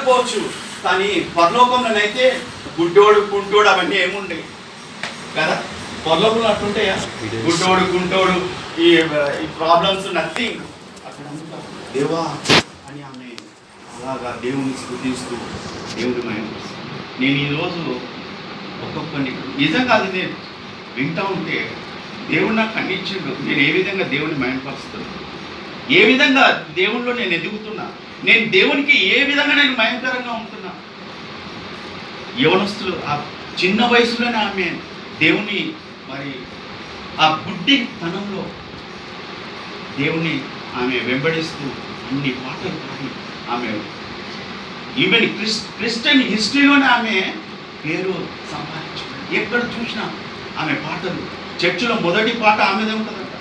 ఉండకపోవచ్చు, కానీ పరలోకంలోనైతే గుడ్డోడు కుంటోడు అవన్నీ ఏముండయి కదా. పరలోకంలో అట్లుంటాయా? గుడ్డోడు గుంటోడు ఈ ప్రాబ్లమ్స్ నథింగ్. అక్కడ దేవా అని ఆమె అలాగా దేవుని స్తుతిస్తూ దేవుని మహిమ. నేను ఈరోజు ఒక్కొక్కరిని నిజంగా అది నేను వింటూ ఉంటే దేవుడు నాకు ఖండించిండు. నేను ఏ విధంగా దేవుని మహిమపరుస్తున్నాను, ఏ విధంగా దేవునిలో నేను ఎదుగుతున్నా, నేను దేవునికి ఏ విధంగా నేను భయంకరంగా ఉంటున్నా. యవనస్తులు ఆ చిన్న వయసులోనే ఆమె దేవుని మరి ఆ గుడ్డితనంలో దేవుని ఆమె వెంబడిస్తూ అన్ని పాటలు పాడి ఆమె ఈవెన్ క్రిస్టియన్ హిస్టరీలోనే ఆమె పేరు సంపాదించుకుంది. ఎక్కడ చూసినా ఆమె పాటలు, చర్చిలో మొదటి పాట ఆమెదే ఉంటుందంట.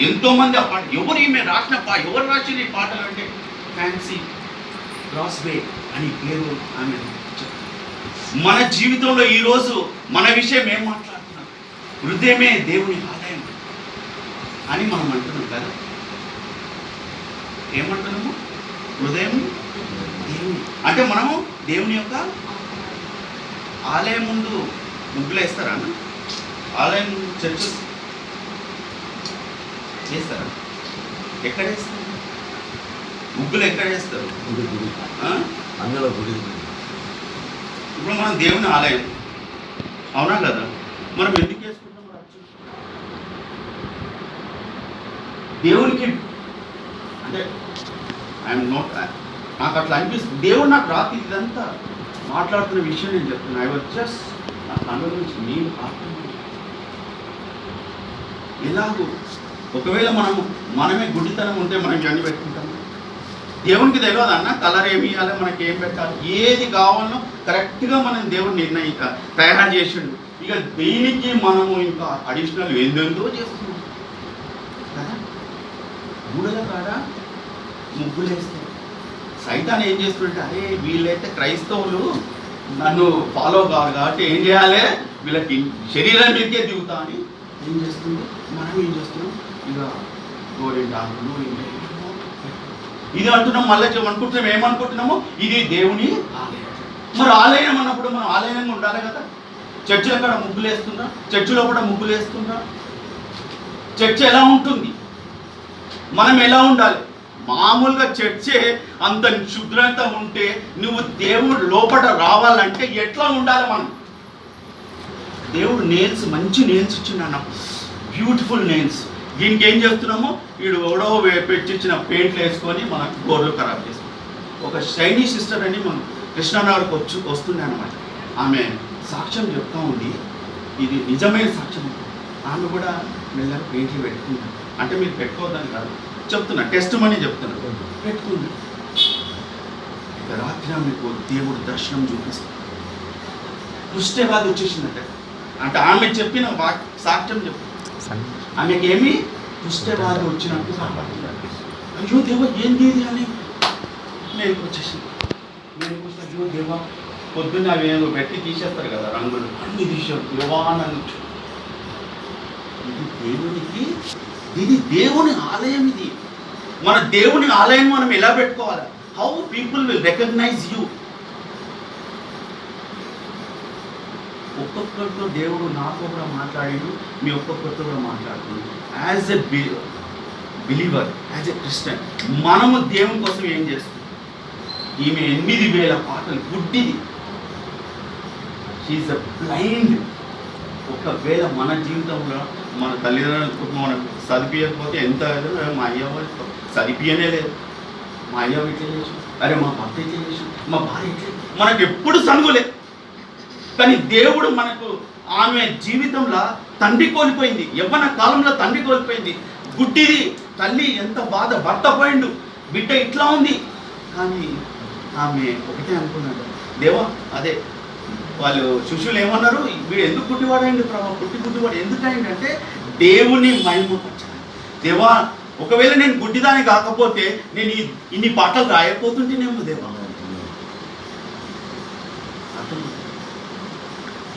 ఎంతోమంది ఆ పాట ఎవరు ఈమె రాసిన ఎవరు రాసిన ఈ పాటలు అంటే ఫ్యాన్సీ క్రాస్వే అని పేరు ఆమె. మన జీవితంలో ఈరోజు మన విషయం ఏం మాట్లాడుతున్నాం? హృదయమే దేవుని ఆలయం అని మనం అంటున్నాం కదా. ఏమంటున్నాము? హృదయం దేవుని అంటే మనము దేవుని యొక్క ఆలయం ముందు ముగ్గులు వేస్తారా అన్న? ఆలయం చర్చ్ చేస్తారా? ఎక్కడ వేస్తారు ముగ్గులు? ఎక్కడ వేస్తారు? అందులో గుడి. ఇప్పుడు మనం దేవుని ఆలయం అవునా కదా, మనం ఎందుకు చేసుకుంటాం? దేవునికి అంటే ఐఎమ్ నోట్, నాకు అట్లా అనిపిస్తుంది. దేవుడు నాకు రాత్రి ఇదంతా మాట్లాడుతున్న విషయం నేను చెప్తున్నా. ఐ వాజ్ జస్ట్ నా కన్ను గురించి నేను ఎలాగో ఒకవేళ మనమే గుడ్డితనం ఉంటే మనం ఇవన్నీ పెట్టుకుంటాం. దేవునికి తెలియదు అన్న కలర్ ఏమి ఇవ్వాలి, మనకి ఏం పెట్టాలి, ఏది కావాలనో కరెక్ట్గా మనం దేవుడు తయారు చేసిండు. ఇక దీనికి మనము ఇంకా అడిషనల్ ఏందో చేస్తున్నాం కదా. గుడుల కాడ ముగ్గులు వేస్తాం. సైతాన్ ఏం చేస్తుంటే అరే వీళ్ళైతే క్రైస్తవులు నన్ను ఫాలో కాదు కాబట్టి ఏం చేయాలి, వీళ్ళకి శరీరం మీదకే దిగుతా అని ఏం చేస్తుంది. మనం ఏం చేస్తున్నాం? ఇక గోరింటాకులు ఇది అంటున్నాం. మళ్ళీ అనుకుంటున్నాం, ఏమనుకుంటున్నాము? ఇది దేవుని ఆలయం. మరి ఆలయం అన్నప్పుడు మనం ఆలయంగా ఉండాలి కదా. చర్చిలో కూడా ముగ్గులు వేస్తుందా? చర్చిలో కూడా ముగ్గులు వేస్తుందా? చర్చ్ ఎలా ఉంటుంది? మనం ఎలా ఉండాలి? మామూలుగా చర్చే అంత శుభ్రత ఉంటే నువ్వు దేవుడు లోపల రావాలంటే ఎట్లా ఉండాలి మనం? దేవుడు నేల్స్, మంచి నేల్స్ ఇచ్చిండు, బ్యూటిఫుల్ నేల్స్. దీనికి ఏం చేస్తున్నాము? వీడు ఎవడో పెట్టించిన పెయింట్లు వేసుకొని మనకు గోర్లు ఖరాబ్ చేసుకుంటాం. ఒక షైనీ సిస్టర్ అని మనం కృష్ణానగర్కి వస్తుంది అనమాట. ఆమె సాక్ష్యం చెప్తా ఉంది, ఇది నిజమైన సాక్ష్యం. ఆమె కూడా మెల్లగా పెయింట్లు పెట్టుకుంది. అంటే మీరు పెట్టుకోవద్దని కాదు చెప్తున్నా, టెస్ట్ మనీ చెప్తున్నా. పెట్టుకుంది. ఇక రాత్రి ఆమెకు దేవుడు దర్శనం చూపిస్తుంది. కుష్ఠవ్యాధి వచ్చేసిందంటే, అంటే ఆమె చెప్పిన సాక్ష్యం చెప్పు. ఆమెకి ఏమి కుష్ఠవ్యాధి వచ్చినట్టు సంపాదించాలి. అయ్యో దేవా ఏంది ఇది అని నేను వచ్చేసింది. నేను అయ్యో దేవా పొద్దున్న అవి ఏదో పెట్టి తీసేస్తారు కదా రంగులు, అన్ని తీసారు. దేవానని ఇది దేవుని ఆలయం. ఇది మన దేవుని ఆలయం మనం ఎలా పెట్టుకోవాలి? How people will recognise you. ఒక్కొక్కరితో దేవుడు నాతో కూడా మాట్లాడిండు, మీ ఒక్కొక్కరితో కూడా మాట్లాడుతున్నాడు. As a believer, as a Christian మనము దేవుని కోసం ఏం చేస్తాం? ఈమె 8,000 పాటలు గుడ్డిది. She is a blind. ఒకవేళ మన జీవితంలో మన తల్లిదండ్రులకు మనకు చదివియకపోతే ఎంత మా అయ్య చదివియనే లేదు, మా అయ్య ఇట్లా చేసి, అరే మా భర్త ఇట్లా చేసి, మా భార్య ఇట్లా, మనకు ఎప్పుడు సనుగులే. కానీ దేవుడు మనకు ఆమె జీవితంలో తండ్రి కోల్పోయింది, యవ్వన కాలంలో తండ్రి కోల్పోయింది, గుడ్డిది. తల్లి ఎంత బాధ, భర్త పోయిండు, బిడ్డ ఇట్లా ఉంది. కానీ ఆమె ఒకటే అనుకున్నాడు, దేవా అదే వాళ్ళు శిష్యులు ఏమన్నారు, వీడు ఎందుకు గుడ్డివాడైంది ప్రభావ, గుడ్డివాడు ఎందుకు అయిందంటే దేవుని మహిమపరచాలి. దేవా ఒకవేళ నేను గుడ్డిదాన్ని కాకపోతే నేను ఇన్ని పాటలు రాయకపోతుంటేనేమో దేవా.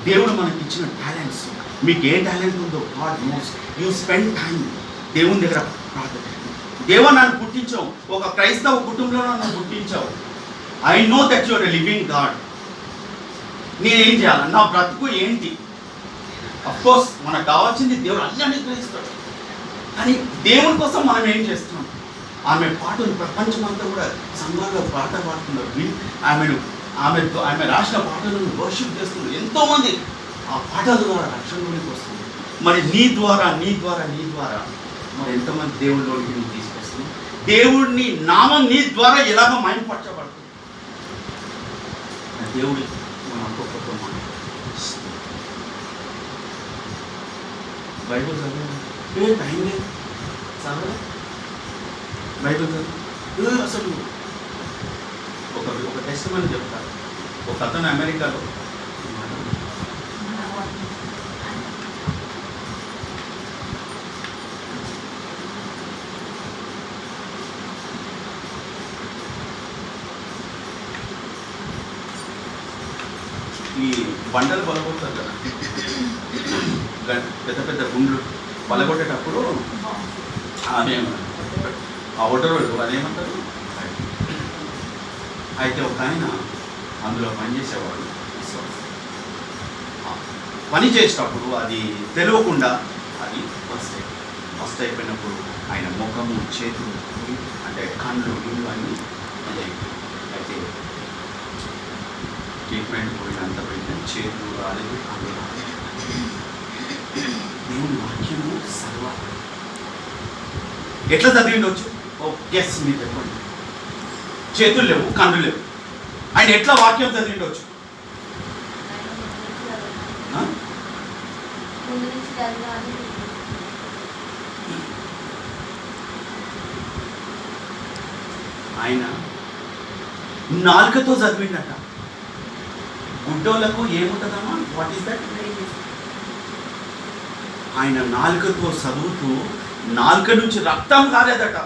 దేవుడు మనకి ఇచ్చిన టాలెంట్స్, మీకు ఏ టాలెంట్ ఉందో God knows. You spend time దేవుని దగ్గర ప్రార్థన. దేవా నన్ను పుట్టించావు, ఒక క్రైస్తవ కుటుంబంలో నన్ను పుట్టించావు, I know that your a living God. నేనేం చేయాలి? నా బ్రతుకు ఏంటి? అఫ్కోర్స్ మనకు కావాల్సింది దేవుడు అన్నీ అనుగ్రహిస్తాడు, కానీ దేవుని కోసం మనం ఏం చేస్తున్నాం? ఆమె పాటలు ప్రపంచమంతా కూడా సంఘాల్లో పాట పాడుతున్నారు. ఆమె రాసిన పాటలను వర్షిప్ చేస్తున్నారు. ఎంతోమంది ఆ పాటల ద్వారా రక్షణలోకి వస్తుంది. మరి నీ ద్వారా మరి ఎంతమంది దేవుళ్ళలోకి నువ్వు తీసుకొస్తుంది? దేవుడిని నామం నీ ద్వారా ఎలాగో మైంపరచబడుతుంది. దేవుడి మన ఒక్కొక్క మాట బైబుల్ చదివే టైం లేదు, చదవలే బైబుల్ చదువు. అసలు ఒక టెస్టిమనీ చెప్తారు. ఒక అతను అమెరికాలో ఈ బండలు పలగొడతారు కదా, పెద్ద పెద్ద గుండ్లు పలగొట్టేటప్పుడు ఆ ఒడ్డరోడు అదేమంటారు. అయితే ఒక ఆయన అందులో పనిచేసేవాడు. పని చేసేటప్పుడు అది తెలియకుండా అది ఫస్ట్ అయిపోయినప్పుడు ఆయన ముఖము, చేతులు, అంటే కళ్ళు, ఇల్లు అన్నీ అయితే ట్రీట్మెంట్ పోయినంత పోయిన చేతులు రాలేదు, కళ్ళు రాలేదు. దేవుని వాక్యము సర్వ ఎట్లా చదివిండొచ్చు? ఓ ఎస్, మీరు చెప్పండి. చేతులు లేవు, కళ్ళు లేవు, ఆయన ఎట్లా వాక్యం చదివిండొచ్చు? ఆయన నాలుకతో చదివిండట. గుడ్డోళ్ళకు ఏముంటుందమ్మా? What is that? ఆయన నాలుకతో చదువుతూ నాలుక నుంచి రక్తం కాలేదట.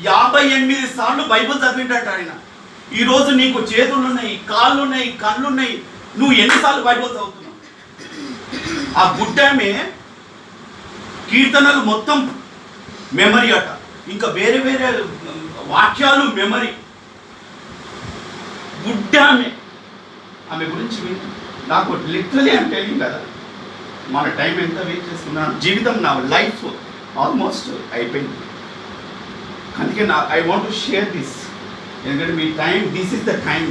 58 సార్లు బైబిల్ చదివిండట ఆయన. ఈరోజు నీకు చేతులు ఉన్నాయి, కాళ్ళు ఉన్నాయి, కళ్ళు ఉన్నాయి, నువ్వు ఎన్నిసార్లు బైబిల్ చదువుతున్నావు? ఆ గుడ్డమే కీర్తనలు మొత్తం మెమరీ అట, ఇంకా వేరే వేరే వాక్యాలు మెమరీ. గుడ్డామె ఆమె గురించి నాకు లిటరలీ అని తెలియదు కదా. మన టైం ఎంత వేస్ట్ చేసుకున్నాను, జీవితం నా లైఫ్ ఆల్మోస్ట్ అయిపోయింది. అందుకే I want to share this. ఎందుకంటే మీ time, this is the time.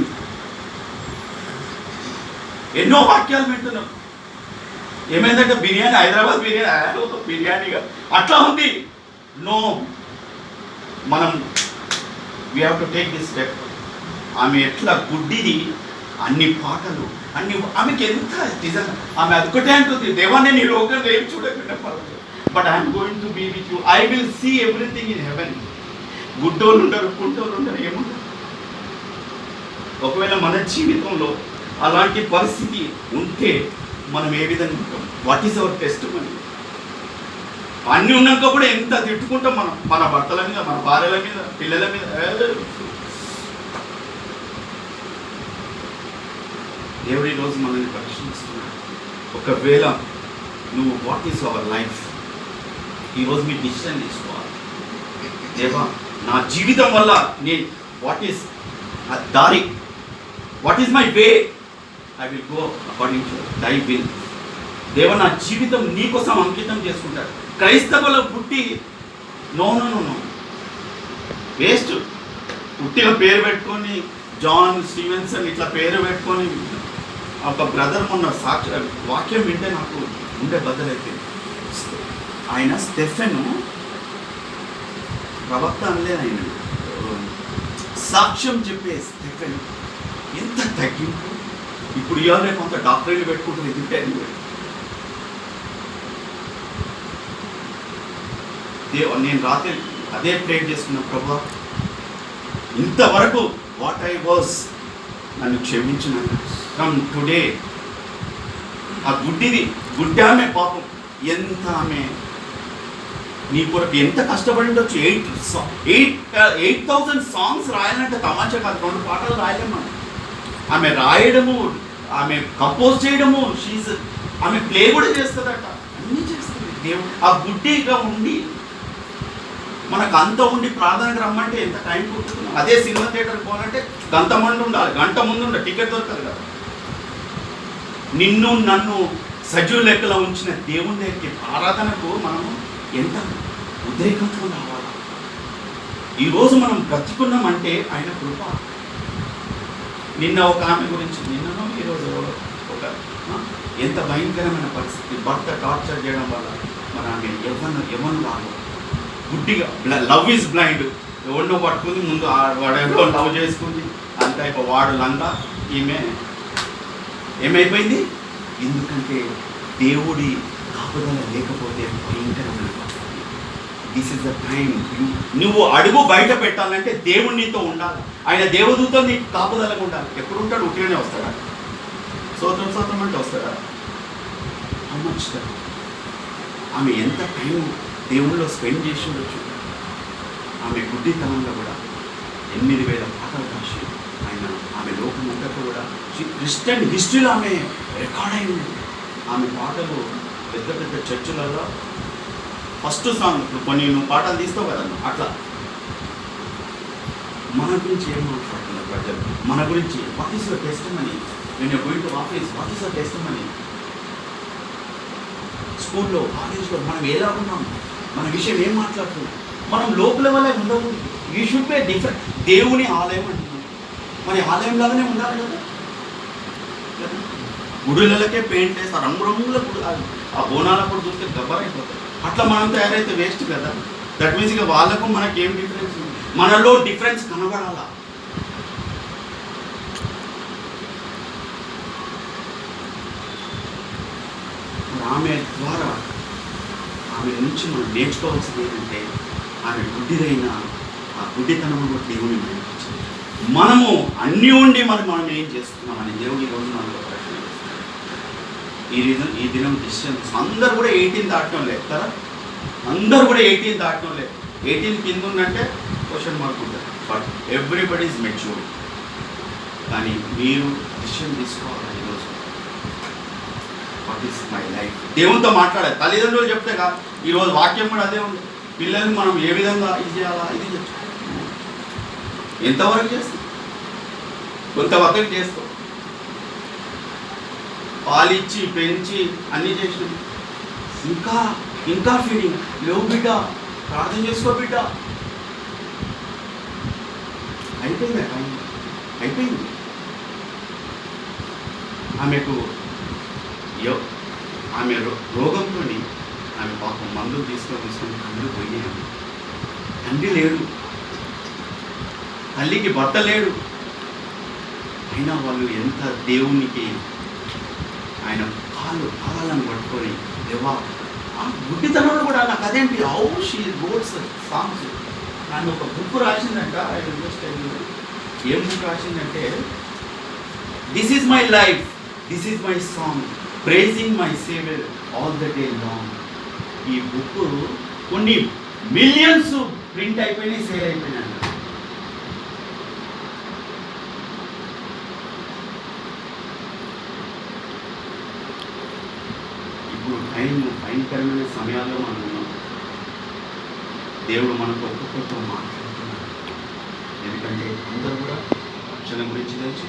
ఎన్నో వాక్యాలు వింటున్నాం. ఏమైందంటే బిర్యానీ, హైదరాబాద్ బిర్యానీగా అట్లా ఉంది. నో, మనం we have to take this step. ఆమె ఎట్లా గుడ్డిది, అన్ని పాటలు అన్ని, ఆమెకి ఎంత నిజంగా ఆమె అదొకటే అంటుంది, దేవాన్ని నీ లోకంలో ఏం చూడకుండా పర్లేదు, but I'm going to be with you, I will see everything in heaven. గుడ్డోళ్ళు ఉంటారు, కుంటోళ్ళు ఉంటారు, ఏముంటారు. ఒకవేళ మన జీవితంలో అలాంటి పరిస్థితి ఉంటే మనం ఏ విధంగా ఉంటాం? What is our testimony? అన్నీ ఉన్నాక కూడా ఎంత తిట్టుకుంటాం మనం, మన భర్తల మీద, మన భార్యల మీద, పిల్లల మీద. దేవుడి రోజు మనల్ని పరీక్షిస్తున్నాడు. ఒకవేళ నువ్వు వాట్ ఈస్ అవర్ లైఫ్, ఈరోజు మీ డిసిషన్ తీసుకోవాలి. దేవా, నా జీవితం వల్ల నేను వాట్ ఈస్ దారి, what is my way, I will go according to thy will. దేవ, నా జీవితం నీకోసం అంకితం చేసుకుంటాడు. క్రైస్తవులు పుట్టి నో వేస్ట్. పుట్టిన పేరు పెట్టుకొని జాన్ స్టీవెన్సన్ ఇట్లా పేరు పెట్టుకొని, ఒక బ్రదర్ మొన్న వాక్యం వింటే నాకు ఉండే బద్దలైపోయింది. ఆయన స్టెఫెను ప్రవక్త అనలేదు, ఆయన సాక్ష్యం చెప్పే స్టెఫెన్. ఎంత తగ్గింపు! ఇప్పుడు ఇవాళ కొంత డాక్టర్లు పెట్టుకుంటారు, ఎదుటే నేను రాత్రి అదే ప్రేర్ చేసుకున్న, ప్రభా ఇంతవరకు వాట్ ఐ వాజ్, నన్ను క్షమించిన. ఫ్రమ్ టుడే ఆ గుడ్డామె పాపం ఎంత ఆమె నీ కొరకు ఎంత కష్టపడి ఉండొచ్చు. 8,000 సాంగ్స్ రాయాలంటే తమాషా కాదు, 2 పాటలు రాయలేము. ఆమె రాయడము, ఆమె కంపోజ్ చేయడము, ఆమె ప్లే కూడా చేస్తుందట, అన్నీ చేస్తుంది. దేవుడు ఆ గుడ్డిగా ఉండి మనకు అంత ఉండి ప్రార్థనకు రమ్మంటే ఎంత టైం పుట్టుకున్నాం. అదే సినిమా థియేటర్కి పోవాలంటే గంట ముందు ఉండాలి, గంట ముందు ఉండాలి, టికెట్ దొరకదు కదా. నిన్ను నన్ను సజీవ లెక్కలో ఉంచిన దేవుని దగ్గరికి ఆరాధనకు మనము ఎంత ఉద్రేకంతో రావాలి. ఈరోజు మనం బ్రతుకున్నామంటే ఆయన కృప. నిన్న ఒక ఆమె గురించి, నిన్ననో ఈరోజు ఒక ఎంత భయంకరమైన పరిస్థితి, భర్త టార్చర్ చేయడం వల్ల మన ఆమె ఎవరిని రాదు, గుడ్డిగా లవ్ ఈజ్ బ్లైండ్, ఎవరినో పట్టుకుంది, ముందు వాడెవరో లవ్ చేసుకుంది, అంతా వాడు లంగా, ఈమె ఏమైపోయింది. ఎందుకంటే దేవుడి కాపుదల లేకపోతే భయంకరమైన పరిస్థితి. This is the time. నువ్వు అడుగు బయట పెట్టాలంటే దేవుడు నీతో ఉండాలి. ఆయన దేవదూతో నీకు కాపుదలకు ఉండాలి. ఎప్పుడు ఉంటాడు? ఉట్టిగానే వస్తాడా? సోత్రం అంటే వస్తాడా? హౌ మచ్ టైం ఆమె ఎంత టైం దేవుళ్ళలో స్పెండ్ చేసి ఉండొచ్చు. ఆమె గుడ్డితనంలో కూడా 8,000 పాటలు రాసి ఆయన ఆమె లోకమంతా కూడా క్రిస్టియన్ హిస్టరీలో ఆమె రికార్డ్ అయింది. ఆమె పాటలు పెద్ద పెద్ద చర్చిలలో ఫస్ట్ సాంగ్. కొన్ని నువ్వు పాటలు తీస్తావు కదన్న, అట్లా మన గురించి ఏం మాట్లాడుతున్నారు ప్రజలు, మన గురించి what is your testimony when you going to office, what is your testimony. స్కూల్లో, కాలేజ్లో మనం ఎలా ఉన్నాం, మన విషయం ఏం మాట్లాడుతున్నాం, మనం లోపల వల్లే ఉండకూడదు. You should be different. దేవుని ఆలయం అంటున్నాం, మరి ఆలయం లాగానే ఉండాలి కదా. గుడులకే పెయింట్ వేస్తారు, రంగురంగుల గుడి, ఆ బోనాలప్పుడు చూస్తే గబ్బరైపోతాయి. అట్లా మనం తయారైతే వేస్ట్ కదా. దట్ మీన్స్ ఇక వాళ్ళకు మనకి ఏం డిఫరెన్స్ ఉంది? మనలో డిఫరెన్స్ కనబడాలా. ఆమె ద్వారా, ఆమె నుంచి మనం నేర్చుకోవాల్సింది ఏంటంటే, ఆమె గుడ్డిదైన ఆ గుడ్డితనంలో దేవుని మహిమించింది. మనము అన్నీ ఉండి మనం ఏం చేస్తున్నామని దేవుని ఈరోజు మనలో ప్రశ్న వేస్తున్నాం. ఈ దినం డిసిషన్స్ అందరూ కూడా 18 దాటడం లేదు కదా. అందరూ కూడా 18 దాటడం లేదు. 18 కింద ఉందంటే క్వశ్చన్ మార్క్ ఉంటుంది. But everybody is mature. కానీ మీరు డిసిషన్ తీసుకోవాలి ఈరోజు. What is my life? దేవునితో మాట్లాడాలి. తల్లిదండ్రులు చెప్తే కాదు. ఈరోజు వాక్యం కూడా అదే ఉంది. పిల్లల్ని మనం ఏ విధంగా ఇది చేయాలా, ఇది చెప్తాం. ఎంతవరకు చేస్తాం? కొంతవరకు చేస్తాం. పాలిచ్చి పెంచి అన్నీ చేసినాం. ఇంకా ఫీడింగ్ లేవు బిడ్డ, ప్రార్థన చేసుకో బిడ్డ. అయిపోయింది టైం, అయిపోయింది. ఆమె రోగంతో ఆమె పాపం మందులు తీసుకొని కళ్ళు పోయాను. తండ్రి లేడు, తల్లికి భర్త లేడు. అయినా వాళ్ళు ఎంత దేవునికి ఆయన కాళ్ళను పట్టుకొని, దేవా ఆ గుడ్డితనంలో కూడా నాకు అదేంటి హౌ షీ రోడ్స్ సాంగ్స్. నన్ను ఒక బుక్ రాసిందంట. ఏం బుక్ రాసిందంటే, this is my life, this is my song, praising my saviour all the day long. ఈ బుక్ కొన్ని మిలియన్స్ ప్రింట్ అయిపోయినాయి, సేల్ అయిపోయినాయి. ఇప్పుడు భయంకరమైన సమయాల్లో మనం ఉన్నాం. దేవుడు మనకు ఒక్కొక్కరితో మాట్లాడుతున్నాడు. ఎందుకంటే అందరూ కూడా రక్షణ గురించి తెలుసు,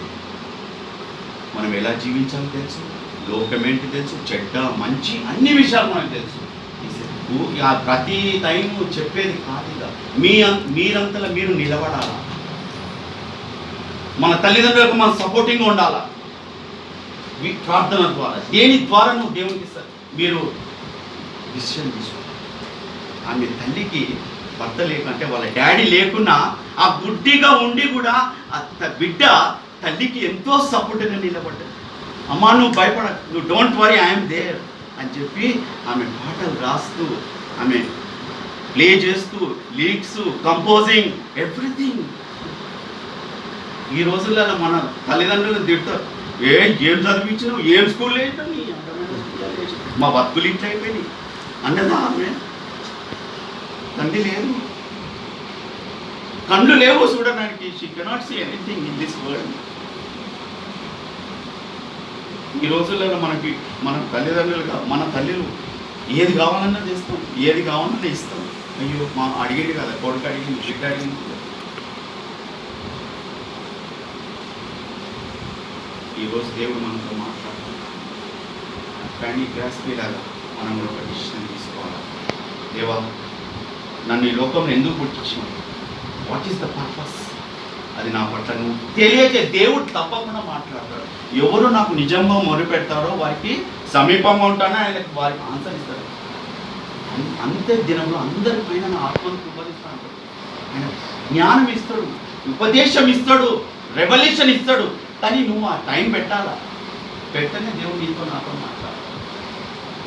మనం ఎలా జీవించాలో తెలుసు, లోకమేంటి తెలుసు, చెడ్డ మంచి అన్ని విషయాలు మనకు తెలుసు. ప్రతి టైం చెప్పేది కాదుగా. మీరంతలో మీరు నిలబడాలా. మన తల్లిదండ్రులకు మనం సపోర్టింగ్గా ఉండాలా. ప్రార్థన ద్వారా, దేని ద్వారా నువ్వు దేవునికి మీరు డిసిషన్ తీసుకోవాలి. ఆమె తల్లికి భర్త లేకంటే వాళ్ళ డాడీ లేకున్నా ఆ గుడ్డిగా ఉండి కూడా ఆ బిడ్డ తల్లికి ఎంతో సపోర్ట్గా నిలబడ్డాడు. అమ్మా నువ్వు భయపడ, నువ్వు డోంట్ వరీ, ఐఎమ్ దేర్ అని చెప్పి ఆమె పాటలు రాస్తూ, ఆమె ప్లే చేస్తూ, లిరిక్స్, కంపోజింగ్, ఎవ్రీథింగ్. ఈ రోజుల్లో మన తల్లిదండ్రులను తిడతారు, ఏం చదివించినావు, ఏం స్కూల్లో వేసినావు, నీ మా బతుకులు ఇట్లా అయిపోయినాయి అన్నదా ఆమె. తండ్రి లేదు, కళ్ళు లేవు చూడడానికి. She cannot see anything in this world. ఈ రోజుల్లో మనకి మన తల్లిదండ్రులుగా మన తల్లిలు ఏది కావాలన్నా చేస్తాం, ఏది కావాలన్నా ఇస్తాం. అయ్యో మా అడిగింది కదా, కొడుకు అడిగింది, బిడ్డ అడిగింది. ఈరోజు దేవుడు మనతో మాట్లాడుతున్నాడు. కానీ గ్రాస్పీలాగా మనం కూడా ఒక డిసిషన్ తీసుకోవాలి. దేవా, నన్ను ఈ లోకంలో ఎందుకు పుట్టించినావు? What is the purpose? అది నా పట్ల నువ్వు తెలియజే. దేవుడు తప్పకుండా మాట్లాడతాడు. ఎవరు నాకు నిజంగా మొరుపెడతారో వారికి సమీపంగా ఉంటానో ఆయనకు వారికి ఆన్సర్ ఇస్తాడు. అంతే దినంలో అందరిపైన నా ఆత్మను ఉపదిస్తాడు. ఆయన జ్ఞానం ఇస్తాడు, ఉపదేశం ఇస్తాడు, రెవల్యూషన్ ఇస్తాడు. కానీ నువ్వు ఆ టైం పెట్టాలా? పెట్టనే దేవుడు నీతో నాతో మాట్లాడాలి.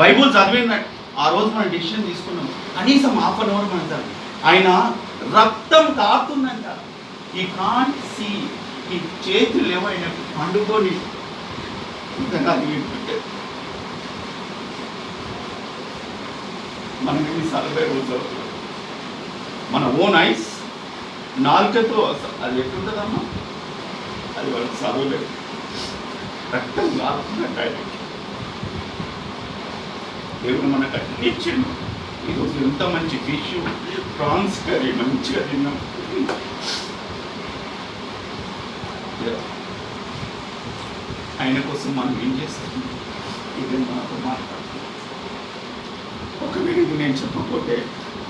బైబుల్ చదివిన ఆ రోజు మనం డెసిషన్ తీసుకున్నాం. కనీసం హాఫ్ అన్ అవర్ మనం చదివి. ఆయన రక్తం కారుతుందంట. ఈ కాంట్ సీ, ఈ చేతులు ఏవైనా పండుకొని మనం ఎన్నిసార్లు రోజు మన ఓన్ ఐస్ నాలుకతో అది ఎట్లుంటుందమ్మా? అది వాళ్ళకి చదవలేదు. రక్తం కారుతుందంట ఆయనకి. దేవుడు మనకు అన్ని ఇచ్చిండు. ఈరోజు ఎంత మంచి ఫిష్, ప్రాన్స్ కర్రీ మంచిగా తిన్నాం. ఆయన కోసం మనం ఏం చేస్తాం? ఇది మనకు మాట్లాడుతున్నాం. ఒకవేళ ఇది నేను చెప్పకపోతే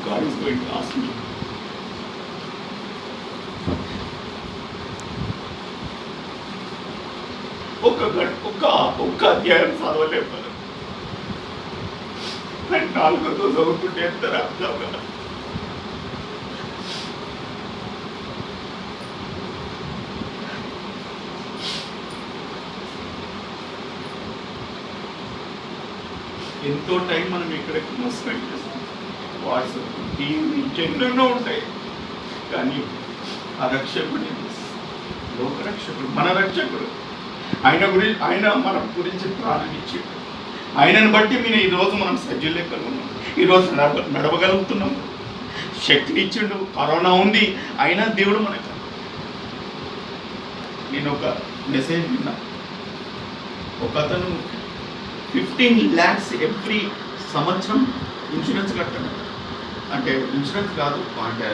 God is going to ask me. ఒక్క అధ్యాయం చదవలేము. నాలుగుతో చదువుకుంటే ఎంత అర్థం కదా. ఎంతో టైం మనం ఎక్కడెక్కడ స్పెండ్ చేస్తాం. వాట్సాప్, టీవీ, ఎన్నెన్నో ఉంటాయి. కానీ ఆ రక్షకుడు, లోకరక్షకుడు, మన రక్షకుడు, ఆయన మన గురించి ప్రాణం ఇచ్చాడు. ఆయనను బట్టి మీరు ఈరోజు మనం సజ్జులు లెక్కలు ఉన్నాం. ఈరోజు నడవగలుగుతున్నాం. శక్తిని ఇచ్చిండు. కరోనా ఉంది, అయినా దేవుడు మనకు. నేను ఒక మెసేజ్ విన్నా. ఒక అతను 15 lakhs ఎవ్రీ సంవత్సరం ఇన్సూరెన్స్ కట్టాడు. అంటే ఇన్సూరెన్స్ కాదు, అంటే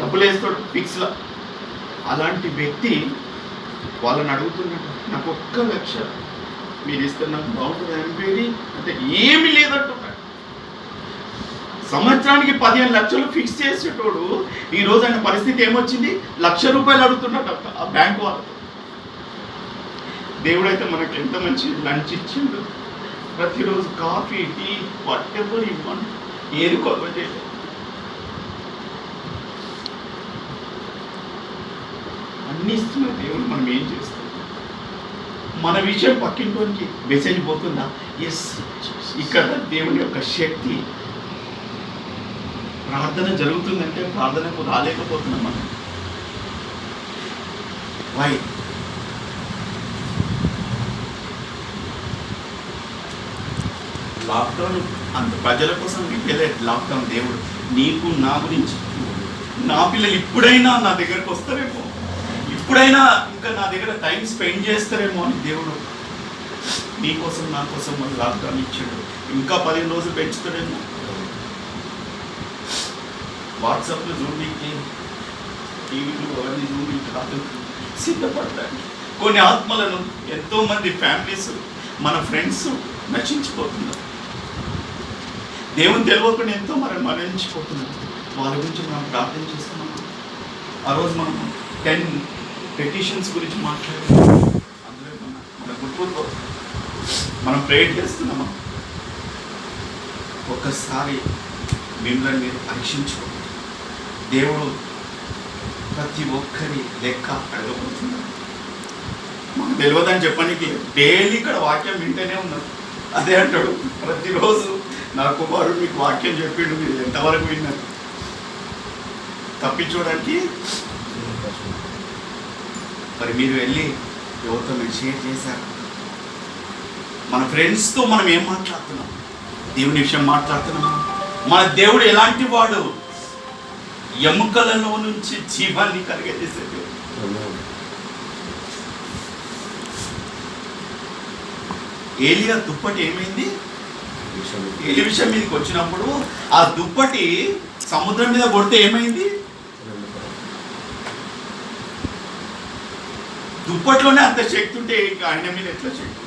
డబ్బులు వేస్తాడు ఫిక్స్లా. అలాంటి వ్యక్తి వాళ్ళని అడుగుతున్నాడు, నాకు 1 లక్ష మీరు ఇస్తే నాకు బాగుంటుంది. ఎంపీడీ అంటే ఏమి లేదంటున్నాడు. సంవత్సరానికి 15 లక్షలు ఫిక్స్ చేసేటోడు ఈరోజు ఆయన పరిస్థితి ఏమొచ్చింది? ₹1,00,000 అడుగుతున్నాడు ఆ బ్యాంక్ వాళ్ళతో. దేవుడైతే మనకు ఎంత మంచి లంచ్ ఇచ్చిండు. ప్రతిరోజు కాఫీ, టీ, వాటెవర్ ఇవ్వండి, ఏది కొత్త చేయలేదు. అన్ని ఇస్తున్న దేవుడు మనం ఏం చేస్తాం? మన విషయం పక్కింటోనికి మెసేజ్ పోతుందా? ఎస్, ఇక్కడ దేవుని యొక్క శక్తి. ప్రార్థన జరుగుతుందంటే ప్రార్థనకు రాలేకపోతున్నాం మనం. వై? లాక్డౌన్ అంత ప్రజల కోసం వెళ్ళలేదు. లాక్డౌన్ దేవుడు నీకు నా గురించి, నా పిల్లలు ఇప్పుడైనా నా దగ్గరకు వస్తారేమో, ఇప్పుడైనా ఇంకా నా దగ్గర టైం స్పెండ్ చేస్తారేమో అని దేవుడు నీకోసం నా కోసం మన లాక్డౌన్ ఇచ్చాడు. ఇంకా 15 రోజులు పెంచుతాడేమో. వాట్సాప్లో జూమ్కి, టీవీలు అవన్నీ జూమ్కి కాదు, సిద్ధపడతాయి. కొన్ని ఆత్మలను ఎంతోమంది ఫ్యామిలీస్, మన ఫ్రెండ్స్ నశించిపోతున్నారు. దేవుని తెలియకుండా ఎంతో మరణించిపోతున్నారు. వాళ్ళ గురించి మనం ప్రార్థన చేస్తున్నాం. ఆ రోజు మనం 10 పెటిషన్స్ గురించి మాట్లాడాము. అందులో మన గుర్తుతో మనం ప్రేయర్ చేస్తున్నామా? ఒక్కసారి మిమ్మల్ని మీరు పరీక్షించుకోండి. దేవుడు ప్రతి ఒక్కరి లెక్క అడగబోతున్నాడు. మాకు తెలియదని చెప్పడానికి డైలీ ఇక్కడ వాక్యం వింటూనే ఉన్నారు. అదే అంటాడు, ప్రతిరోజు నా కుమారుడు మీకు వాక్యం చెప్పిండు, మీరు ఎంతవరకు విన్నారు? తప్పించుకోవడానికి మరి మీరు వెళ్ళి ఎవరితో మీరు షేర్ చేశారు? మన ఫ్రెండ్స్తో మనం ఏం మాట్లాడుతున్నాం? దేవుని విషయం మాట్లాడుతున్నామా? మన దేవుడు ఎలాంటి వాడు? ఎముకలలో నుంచి జీవాన్ని కలిగజేసే దేవుడు. ఏలియా దుప్పటి ఏమైంది? ఏలి విషయం మీదకి వచ్చినప్పుడు ఆ దుప్పటి సముద్రం మీద కొడితే ఏమైంది? దుప్పట్లోనే అంత శక్తి ఉంటే ఇంకా ఆయన మీద ఎట్లా శక్తి?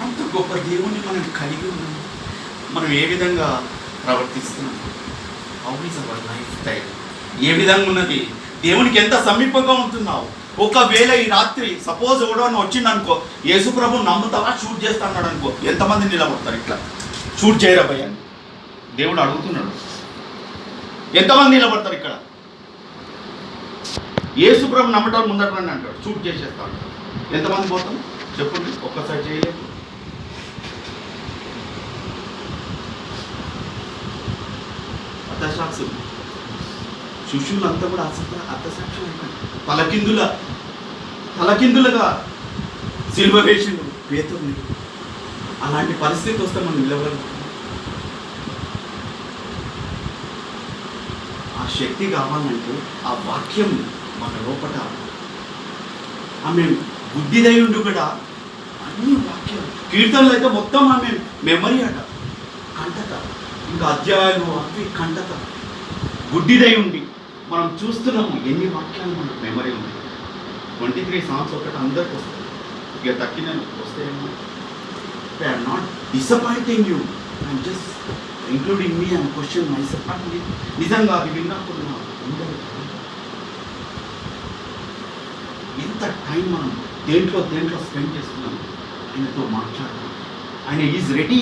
అంత గొప్ప దేవుణ్ణి మనం కలిగి ఉన్నాం. మనం ఏ విధంగా ప్రవర్తిస్తున్నాం? How is our lifestyle? ఏ విధంగా ఉన్నది? దేవునికి ఎంత సమీపంగా ఉంటున్నావు? ఒకవేళ ఈ రాత్రి సపోజ్ ఎవడో వచ్చింది అనుకో, యేసు ప్రభు నమ్ముతావా, షూట్ చేస్తా అన్నాడు అనుకో, ఎంతమంది నిలబడతారు? ఇట్లా షూట్ చేయరా భయ్యా అని దేవుడు అడుగుతున్నాడు. ఎంతమంది నిలబడతారు ఇక్కడ? యేసు ప్రభు నమ్మటం ముందట రండి అంటాడు, షూట్ చేసేస్తాడు. ఎంతమంది పోతాం చెప్పండి? ఒక్కసారి చేయలేదు. అర్థసాక్షులు, శిష్యులంతా కూడా అర్థసాక్షులు అయిపోయి తలకిందులుగా సిలువ వేసిండు పేతుర్ని. అలాంటి పరిస్థితి వస్తే మనం నిలబడతాం. ఆ శక్తి కావాలంటే ఆ వాక్యం మన లోపల, ఆమె బుద్ధిదై ఉండి కూడా అన్ని వాక్యాలు, కీర్తనలు అయితే మొత్తం ఆమె మెమరీ అట, కంటత, ఇంకా అధ్యాయాలు అవి కంటత, గుడ్డిదై ఉండి మనం చూస్తున్నాము ఎన్ని వాక్యాలు మనకు మెమరీ ఉంది. 23 సాంగ్స్ ఒకటి అందరికి వస్తాయి, ఇక తక్కిన వస్తే ఏమో they are not disappointing you, I'm just including me and question myself. నిజంగా అది విన్నప్పుడు ఎంత టైం మనం దేంట్లో స్పెండ్ చేస్తున్నాం ఆయనతో మాట్లాడతాం. ఆయన ఈజ్ రెడీ,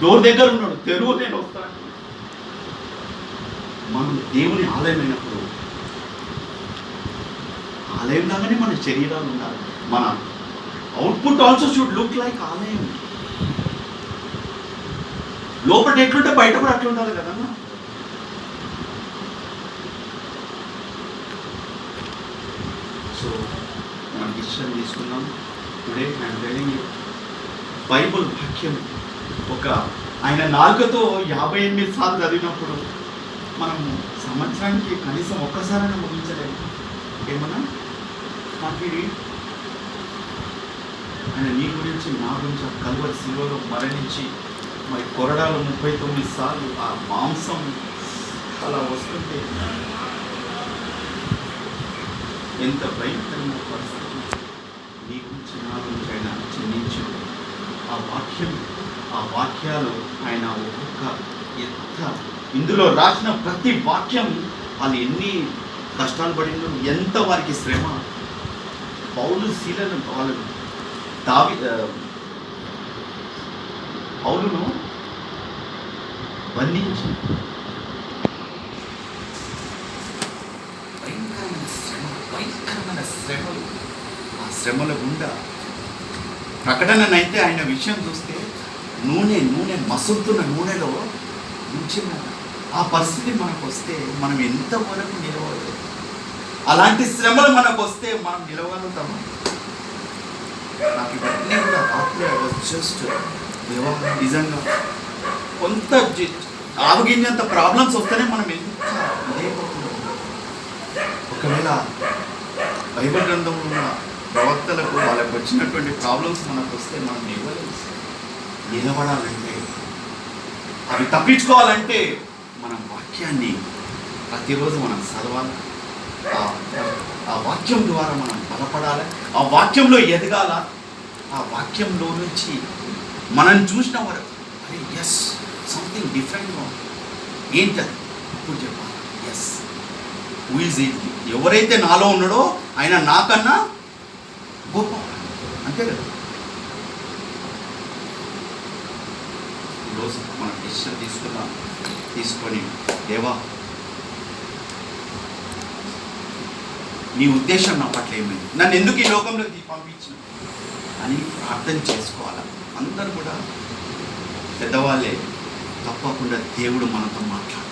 డోర్ దగ్గర ఉన్నాడు, తెరువు నేను వస్తాను. మనం దేవుని ఆలయమైనప్పుడు ఆలయంలాగానే మన శరీరాలు ఉండాలి. మన output also should look like ఆలయం. లోపల ఎట్లుంటే బయట కూడా అట్లా ఉండాలి కదన్నా. సో మనం డిసిషన్ తీసుకున్నాం today. I'm telling you, Bible వాక్యం ఒక ఆయన నాలుకతో 58 సార్లు చదివినప్పుడు మనం సంవత్సరానికి కనీసం ఒక్కసారైనా ముగించలేము. ఏమన్నా నాకు ఆయన నీ గురించి నా గురించి ఆ కల్వరి శిలువలో మరణించి మరి కొరడాలు 39 సార్లు ఆ మాంసం అలా వస్తుంటే ఎంత భయంకరమైన పరిస్థితి. నీ గురించి నా గురించి ఆయన చిన్నించు ఆ వాక్యం, ఆ వాక్యాలు ఆయన ఒక్కొక్క ఎంత ఇందులో రాసిన ప్రతి వాక్యం వాళ్ళు ఎన్ని కష్టాలు పడిందో, ఎంత వారికి శ్రమ. పౌలు శీలను వాళ్ళను పౌలును బంధించి భయంకరమైన శ్రమలు, ఆ శ్రమల గుండా ప్రకటననైతే ఆయన విషయం చూస్తే నూనె మసులుతున్న నూనెలో ఉంచిన ఆ పరిస్థితి మనకు వస్తే మనం ఎంతవరకు నిలవలేదు. అలాంటి శ్రమలు మనకు వస్తే మనం నిలవగలుగుతాము. నాకు ఇవన్నీ కూడా రాత్రి జస్ట్ నిజంగా కొంత ఆవగించేంత ప్రాబ్లమ్స్ వస్తేనే మనం ఎంత ఇదైపోతున్నాం. ఒకవేళ బైబిల్ గ్రంథంలో ఉన్న ప్రవక్తలకు వాళ్ళకు వచ్చినటువంటి ప్రాబ్లమ్స్ మనకు వస్తే మనం నిలబడాలంటే, అవి తప్పించుకోవాలంటే మనం వాక్యాన్ని ప్రతిరోజు మనం చదవాలి. ఆ వాక్యం ద్వారా మనం బలపడాలి, ఆ వాక్యంలో ఎదగాల. ఆ వాక్యంలో నుంచి మనం చూసిన వరకు అరే ఎస్ సంథింగ్ డిఫరెంట్గా ఏంటది ఇప్పుడు చెప్పాలి. ఎస్ హూ ఈజ్ ఇట్, ఎవరైతే నాలో ఉన్నాడో ఆయన నాకన్నా గొప్ప, అంతే కదా. ఈరోజు మనం డిసిషన్ తీసుకొని దేవా నీ ఉద్దేశం నా పట్ల ఏమైంది, నన్ను ఎందుకు ఈ లోకంలోకి పంపించిన అని ప్రార్థన చేసుకోవాలి. అందరూ కూడా పెద్దవాళ్ళే, తప్పకుండా దేవుడు మనతో మాట్లాడతాడు.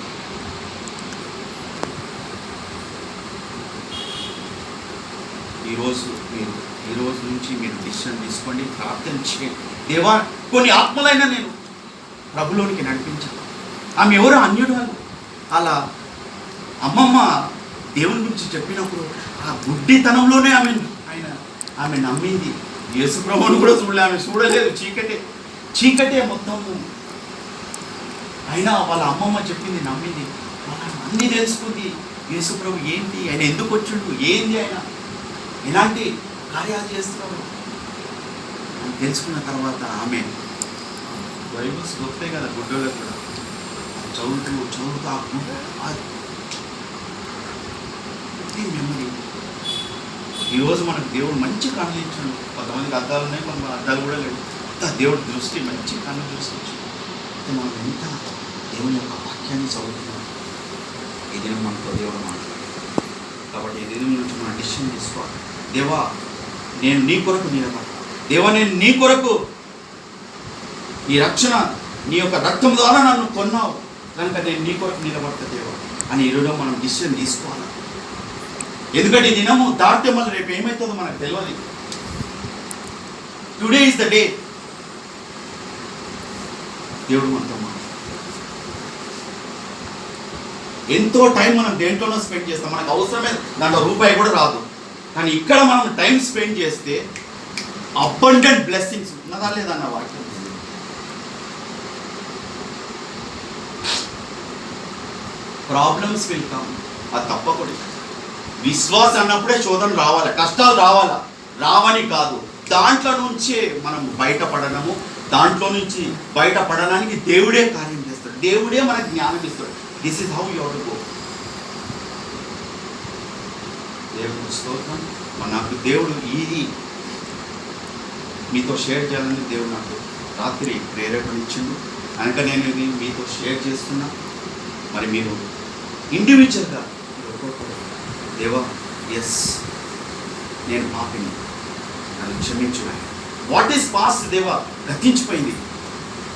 ఈ రోజు నుంచి మీరు డిసిషన్ తీసుకోండి, ప్రార్థన చేయండి. దేవా కొన్ని ఆత్మలైనా నేను ప్రభులోనికి నడిపించాను. ఆమె ఎవరో అన్యురాలు, అలా అమ్మమ్మ దేవుని గురించి చెప్పినప్పుడు ఆ గుడ్డితనంలోనే ఆమె నమ్మింది. యేసు ప్రభువును కూడా ఆమె చూడలేదు, చీకటే మొత్తము. అయినా వాళ్ళ అమ్మమ్మ చెప్పింది నమ్మింది. వాళ్ళ అన్నీ తెలుసుకుంది. యేసు ప్రభు ఏంటి, ఆయన ఎందుకు వచ్చిండు, ఏంది ఆయన, ఎలాంటి కార్యాలు చేస్తున్నాడు అని తెలుసుకున్న తర్వాత ఆమె బైబుల్స్ గొప్పే కదా గుడ్డోళ్ళకు కూడా చదువుతూ మెమరీ. ఈరోజు మనకు దేవుడు మంచి కళ్ళు ఇచ్చాడు. కొంతమందికి అద్దాలు ఉన్నాయి, కొంతమంది అద్దాలు కూడా లేవు. దేవుడు దృష్టి, మంచి కళ్ళు దృష్టి ఇచ్చాడు. అయితే మనం ఎంత దేవుని యొక్క వాక్యాన్ని చదువుతున్నాం. ఈ దినం మనతో దేవుడు మాట్లాడాలి. కాబట్టి ఈ దినం నుంచి మనం డిసిషన్ తీసుకోవాలి. దేవా, నేను నీ కొరకు నిలబడతా. దేవా, నేను నీ కొరకు, ఈ రక్షణ నీ యొక్క రక్తం ద్వారా నన్ను కొన్నావు కనుక నేను నీ కొరకు నిలబడతా దేవా అని ఈరోజు మనం డిసిషన్ తీసుకోవాలి. ఎందుకంటే ఈ దినము దాటితే మళ్ళీ రేపు ఏమవుతుందో మనకు తెలియదు. Today is the day. దేవుడు మనతో ఎంతో టైం మనం దేంట్లోనో స్పెండ్ చేస్తాం. మనకు అవసరమే దాంట్లో రూపాయి కూడా రాదు. కానీ ఇక్కడ మనం టైం స్పెండ్ చేస్తే అబండెంట్ బ్లెస్సింగ్స్ ఉన్నదా లేదన్న వాక్యం. ప్రాబ్లమ్స్ విల్ కమ్, అది తప్పకూడదు. విశ్వాసం అన్నప్పుడే శోధన రావాలి, కష్టాలు రావాలా, రావని కాదు. దాంట్లో నుంచే మనం బయటపడడము, దాంట్లో నుంచి బయటపడడానికి దేవుడే కార్యం చేస్తాడు. దేవుడే మనకు జ్ఞానం ఇస్తాడు. This is how you have to go. దేవుడు స్తోత్రం. నాకు దేవుడు ఇది మీతో షేర్ చేయాలని దేవుడు నాకు రాత్రి ప్రేరేపణ ఇచ్చిండు. కనుక నేను ఇది మీతో షేర్ చేస్తున్నా. మరి మీరు ఇండివిజువల్గా దేవా, ఎస్ నేను పాపిని, నన్ను క్షమించు. వాట్ ఈస్ పాస్ట్ దేవా, గతించిపోయింది.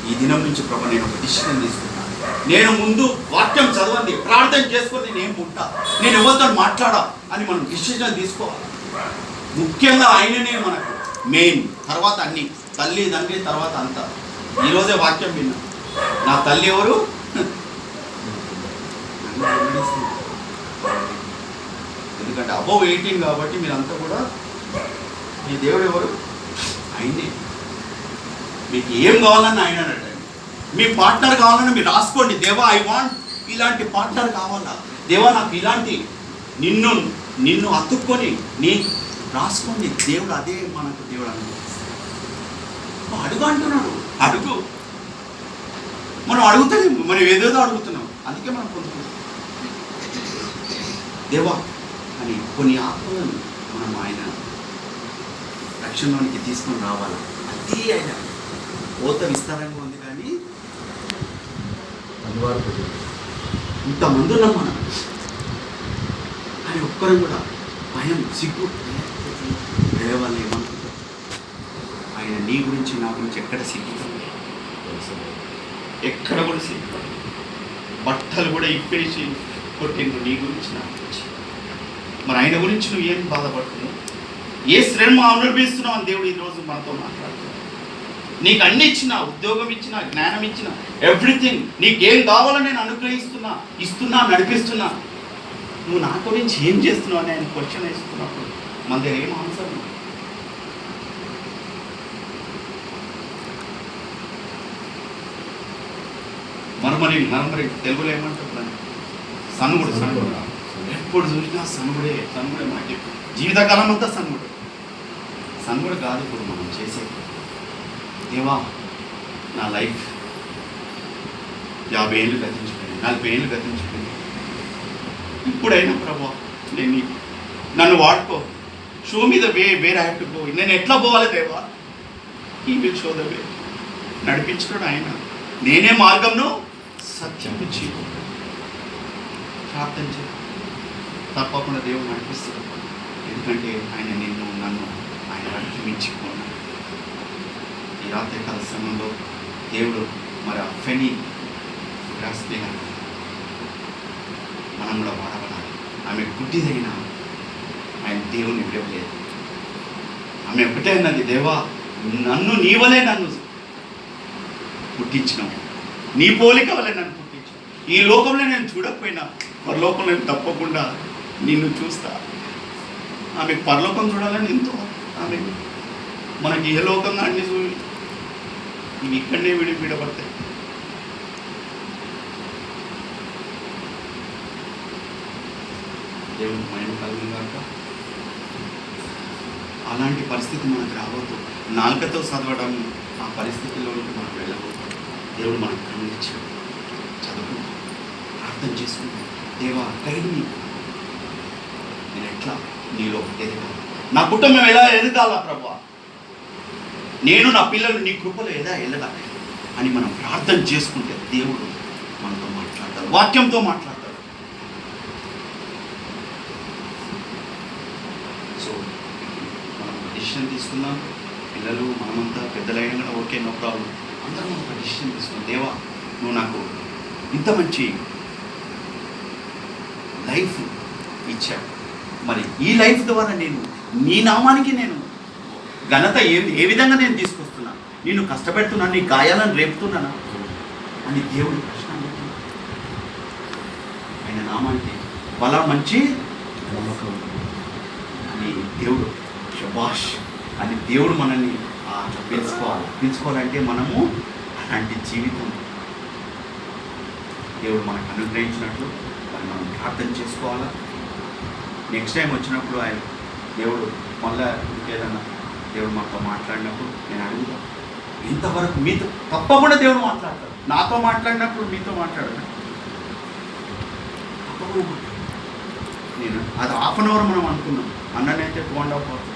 ఈ దినం నుంచి ప్రభు నేను ఒక డిసిషన్ తీసుకుంటాను. నేను ముందు వాక్యం చదవండి, ప్రార్థన చేసుకొని నేను ఉంటా, నేను ఎవరితో మాట్లాడా అని మనం డిసిషన్ తీసుకోవాలి. ముఖ్యంగా ఆయననే మనకు మెయిన్, తర్వాత అన్ని, తల్లి తండ్రి తర్వాత అంతా. ఈరోజే వాక్యం విన్నా. నా తల్లి ఎవరు? ఎందుకంటే అబోవ్ 18 కాబట్టి మీరంతా కూడా మీ దేవుడు ఎవరు? ఆయనే. మీకు ఏం కావాలన్నా ఆయన అన్నట్టు. మీ పార్ట్నర్ కావాలన్నా మీరు రాసుకోండి. దేవా, ఐ వాంట్ ఇలాంటి పార్ట్నర్ కావాలా, దేవా నాకు ఇలాంటి నిన్ను అతుక్కొని నీ రాసుకోండి. దేవుడు అదే మనకు దేవుడు అనుకుంటున్నాడు. అడుగు అంటున్నాడు, అడుగు. మనం అడుగుతాం, మనం ఏదేదో అడుగుతున్నాం, అందుకే మనం పొందుతున్నాం. దేవా అని కొన్ని ఆత్మలను మనం ఆయన రక్షణలోనికి తీసుకొని రావాలి. అది ఆయన కోత విస్తారంగా ఉంది. కానీ ఇంతమంది ఉన్నాం మనం, కానీ ఒక్కరం కూడా భయం, సిగ్గు వాళ్ళు ఏమనుకుంటారు. ఆయన నీ గురించి నా గురించి ఎక్కడ సిగ్గుతాం, ఎక్కడ కూడా సిగ్గు. బట్టలు కూడా ఇప్పేసి కొట్టిండు నీ గురించి, నా గురించి. మరి ఆయన గురించి నువ్వు ఏం బాధపడుతున్నావు, ఏ శ్రమ అనుభవిస్తున్నావు అని దేవుడు ఈరోజు మనతో మాట్లాడుతున్నావు. నీకు అన్ని ఇచ్చిన, ఉద్యోగం ఇచ్చిన, జ్ఞానం ఇచ్చిన, ఎవ్రీథింగ్ నీకేం కావాలో నేను ఇస్తున్నా, నడిపిస్తున్నా. నువ్వు నా గురించి ఏం చేస్తున్నావు అని ఆయన క్వశ్చన్ వేస్తున్నప్పుడు మన దగ్గర ఏం ఆన్సర్? మరమరి తెలుగులో ఏమంటారు? సన్నుగుడు. ఎప్పుడు చూసినా సన్నుగుడే మనకి జీవితకాలం అంతా సన్నుగుడు కాదు ఇప్పుడు మనం చేసేది. దేవా, నా లైఫ్ 50 ఏళ్ళు గతించిపోయింది, 40 ఏళ్ళు గతించిపోయింది. ఇప్పుడైనా ప్రభా నేను నన్ను వాడుకో. షో మీద where I have to go. నేను ఎట్లా పోవాలి దేవా? ఈ విల్ షో ద వే. నడిపించుకోడు ఆయన. నేనే మార్గంను సత్యము జీవం. ప్రార్థన చేయ, తప్పకుండా దేవుడు నడిపిస్తాడు. ఎందుకంటే ఆయన నన్ను ఆయన నడిపించుకున్నాడు. ఈ రాత్రి కాల సమయంలో దేవుడు మరి ఆ ఫెనీ రాస్తే మనం కూడా వాడబడాలి. ఆమె గుడ్డిదైనా ఆయన దేవుని విడవలేదు. ఆమె ఒకటే అన్నది, దేవా నన్ను నీవలే నన్ను పుట్టించినావు, నీ పోలిక వలె నన్ను పుట్టించావు. ఈ లోకంలో నేను చూడకపోయినా పరలోకంలో నేను తప్పకుండా నిన్ను చూస్తా. ఆమె పరలోకం చూడాలని ఎంతో ఆమె. మనకి ఏ లోకంగా అన్ని ఇవి ఇక్కడనే విడబడతాయి. దేవునికి మహిమ కలుగును గాక. అలాంటి పరిస్థితి మనకు రావద్దు. నాలుకతో చదవడం ఆ పరిస్థితిలోకి మనం వెళ్ళకూడదు. దేవుడు మనకు కనుగొచ్చాడు. చదువుకుంటాం, ప్రార్థన చేసుకుంటాం. దేవా గైడ్ మీ, నేను ఎట్లా నీలో ఎదగాలి, నా కుటుంబం ఎలా ఎదగాల ప్రభువా, నేను నా పిల్లలు నీ కృపలో ఎలా ఎదగాలి అని మనం ప్రార్థన చేసుకుంటే దేవుడు మనతో మాట్లాడతాడు, వాక్యంతో మాట్లాడతాడు. సో మనం ఒక డిసిషన్ తీసుకుందాం. పిల్లలు మనమంతా పెద్దలైన కూడా ఓకే, నో ప్రాబ్లం. అందరం ఒక డిసిషన్ తీసుకుందాం. దేవా నువ్వు నాకు ఇంత మంచి లైఫ్ ఇచ్చావు, మరి ఈ లైఫ్ ద్వారా నేను నీ నామానికి నేను ఘనత ఏ విధంగా నేను తీసుకొస్తున్నా, నేను కష్టపెడుతున్నాను, నీ గాయాలను రేపుతున్నానా అని దేవుడు ప్రశ్న అడుగుతున్నాడు. ఆయన నామానికి బల మంచి నమ్మకం అని దేవుడు శభాష్ అని దేవుడు మనల్ని అట్లా పిలుచుకోవాలంటే మనము అలాంటి జీవితం దేవుడు మనకు అనుగ్రహించినట్లు మరి మనం ప్రార్థన చేసుకోవాలా. నెక్స్ట్ టైం వచ్చినప్పుడు ఆయన దేవుడు మళ్ళా ఇంకేదన్నా దేవుడు మాతో మాట్లాడినప్పుడు నేను అడుగుతాను, ఇంతవరకు మీతో తప్పకుండా దేవుడు మాట్లాడతాడు. నాతో మాట్లాడినప్పుడు మీతో మాట్లాడను, తప్పకుండా మాట్లాడు. నేను అది 1/2 అవర్ మనం అనుకున్నాం, అన్ననైతే 2.5 hours.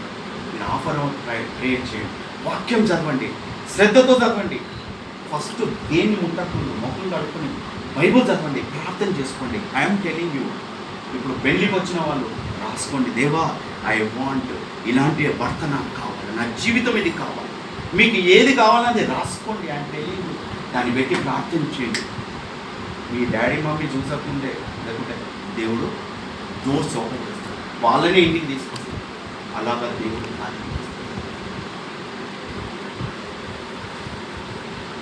మీరు 1/2 hour ప్రేయర్ చేయండి, వాక్యం చదవండి, శ్రద్ధతో చదవండి. ఫస్ట్ దేన్ని ముట్టకుండా మొక్కలు కడుక్కొని బైబుల్ చదవండి, ప్రార్థన చేసుకోండి. ఐఎమ్ టెలింగ్ యూ, ఇప్పుడు పెళ్ళికి వచ్చిన వాళ్ళు రాసుకోండి, దేవా ఐ వాంట్ ఇలాంటి భర్త నాకు కావాలి, నా జీవితం ఇది కావాలి. మీకు ఏది కావాలని రాసుకోండి. ఐఎమ్ టెలింగ్ యూ, దాన్ని పెట్టి ప్రార్థన చేయండి. మీ డాడీ మమ్మీ చూసకుంటే లేకుంటే దేవుడు డోర్స్ ఓపెన్ చేస్తాడు, వాళ్ళనే ఇంటికి తీసుకొస్తాడు. అలాగా దేవుడు కార్యం చేస్తాడు.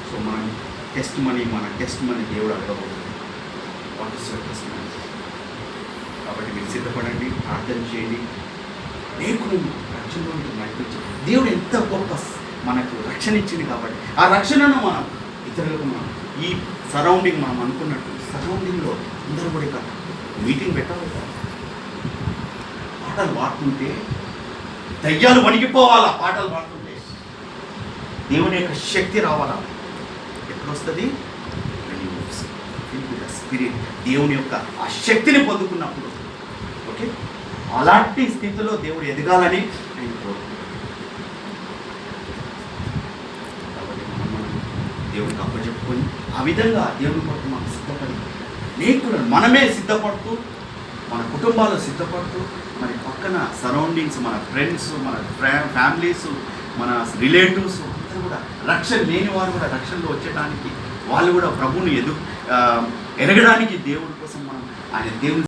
సో మన టెస్ట్ మనీ దేవుడు అడగబోతుంది. What is your testimony? కాబట్టి మీరు సిద్ధపడండి, ప్రార్థన చేయండి. దేవుడు రక్షణలో నడిపించాడు. దేవుడు ఎంత గొప్ప మనకు రక్షణ ఇచ్చింది కాబట్టి ఆ రక్షణను మనం ఇతరులకు మనం ఈ సరౌండింగ్ మనం అనుకున్నట్టు సరౌండింగ్లో అందరూ కూడా ఇక్కడ మీటింగ్ పెట్టాలి కదా, పాటలు పాడుతుంటే దయ్యాలు వణికిపోవాలా. పాటలు పాడుతుంటే దేవుని యొక్క శక్తి రావాలా. ఎప్పుడు వస్తుంది? స్పిరిట్, దేవుని యొక్క ఆ శక్తిని పొందుకున్నప్పుడు. ఓకే, అలాంటి స్థితిలో దేవుడు ఎదగాలని నేను కోరుకుంటున్నాను. కాబట్టి మనం దేవుడికి అప్పచెప్పుకొని ఆ విధంగా దేవుని కొరకు మనం సిద్ధపడి నేర్చుకుని మనమే సిద్ధపడుతూ, మన కుటుంబాలు సిద్ధపడుతూ, మరి పక్కన సరౌండింగ్స్, మన ఫ్రెండ్స్, మన ఫ్యామిలీస్, మన రిలేటివ్స్ అందరూ కూడా రక్షణ లేని వారు కూడా రక్షణలో వచ్చేటానికి, వాళ్ళు కూడా ప్రభువుని ఎరగడానికి దేవుడి కోసం మనం ఆయన దేవుని